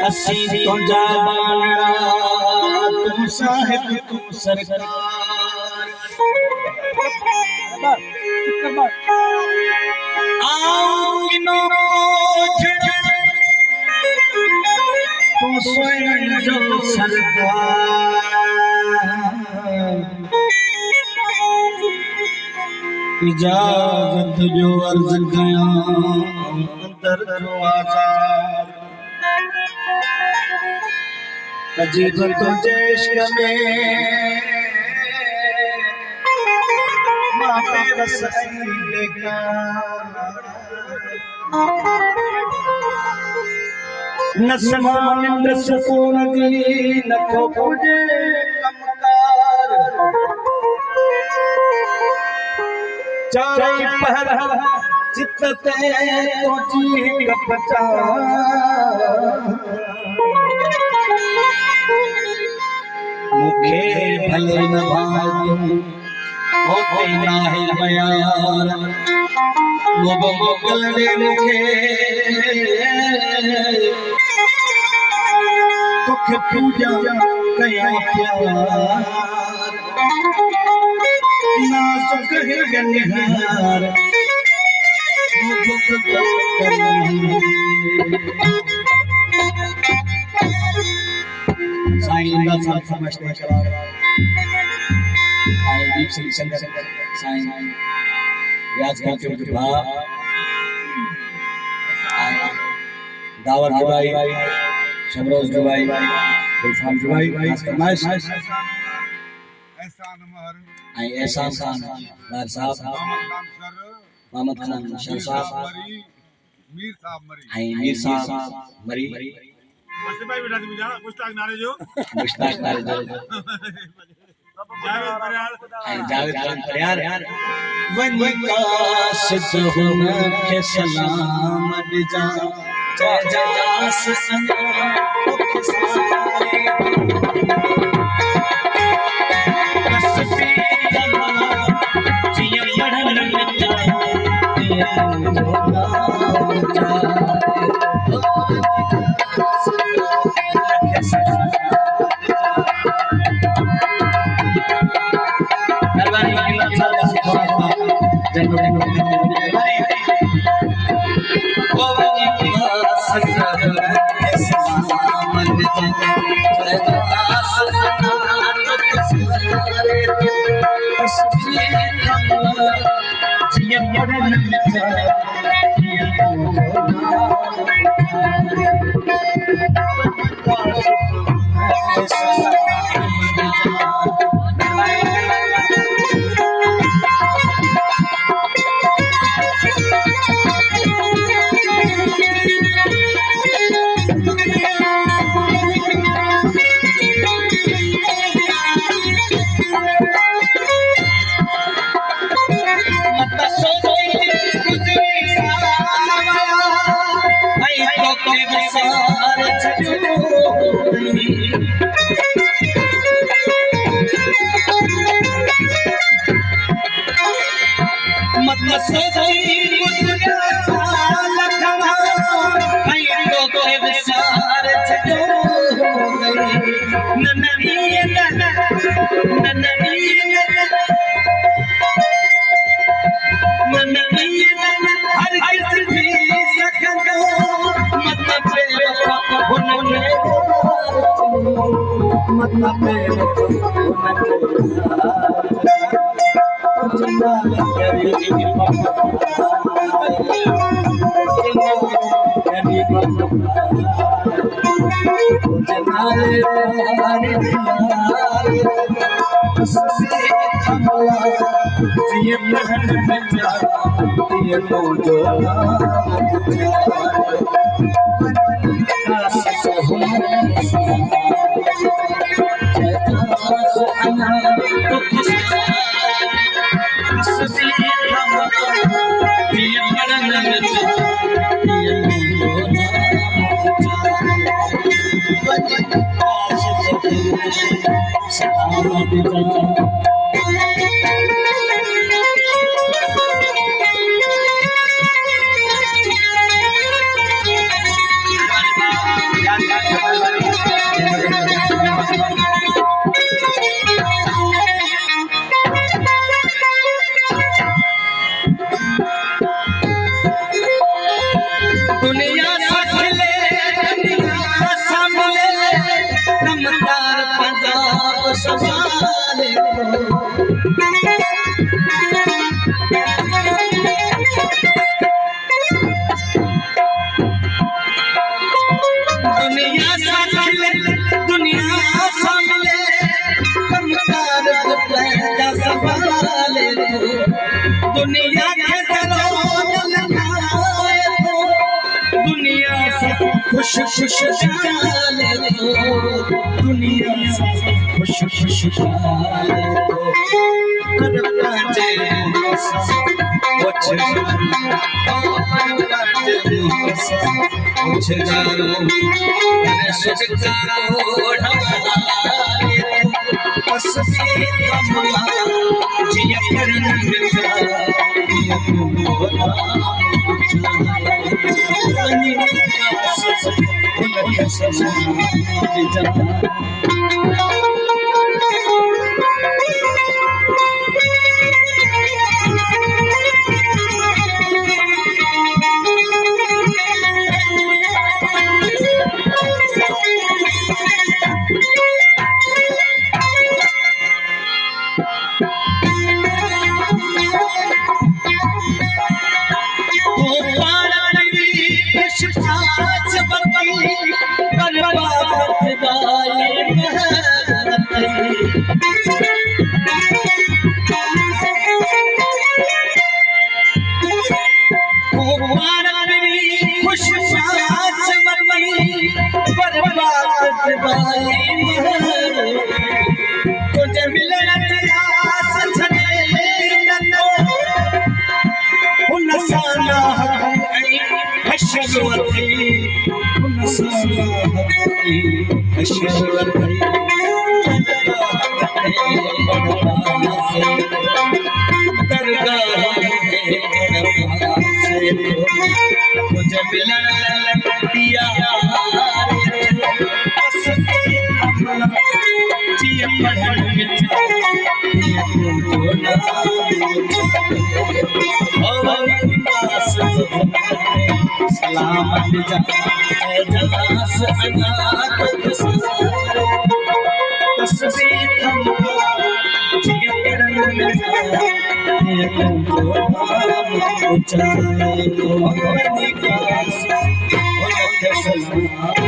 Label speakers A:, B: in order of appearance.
A: असी तुझा बाणड़ा तू साहिब तू सरकार तू स्वयं जो सरकार इजाजत जो अर्ज कया अंदर दरवाजा अजीब तुझे इश्क में मापे वसई का नसमान नसकून दी नखो पुजे कमकार चारे पहर चित्ते तुझी कपचा मुखे भले न भाई होते ना है बयार लोग मोगल ने मुखे दुख पूजा कया प्यार नाजुक है गनिहार साईं साहब समझते हैं करार आए दीप सिंह संगत साईं रियाज करते हुए भा दावर जुबाई शमरोज जुबाई गुलफाम जुबाई फरमाइश आई एहसान खान लाल साहब मोहम्मद खान शर साहब आई मीर साहब मरी
B: भाई बेटा तुम जा मुश्ताक नारे जो
A: जावेद खान परियार वनिकास सुन के सलाम जा जास सना दुख सारे कसती दमा जिय पढ़न जा
C: ये
A: दुनिया साखले दुनिया सामले नमतार पंजाब सवाले दुनिया साखले दुनिया सामले नमतार पंजाब सवाले दुनिया के जलोल लगाए दुनिया से खुश खुश जाने दो दुनिया से खुश खुश जाने दो कर पाजे कुछ जानो मैंने सुखता ढवाले बस से कमला जिया करन मिटा ये बोला तुझे मिलना मुझे मिलना दिया सलामत जलास अनाथ तस्वीर सलाम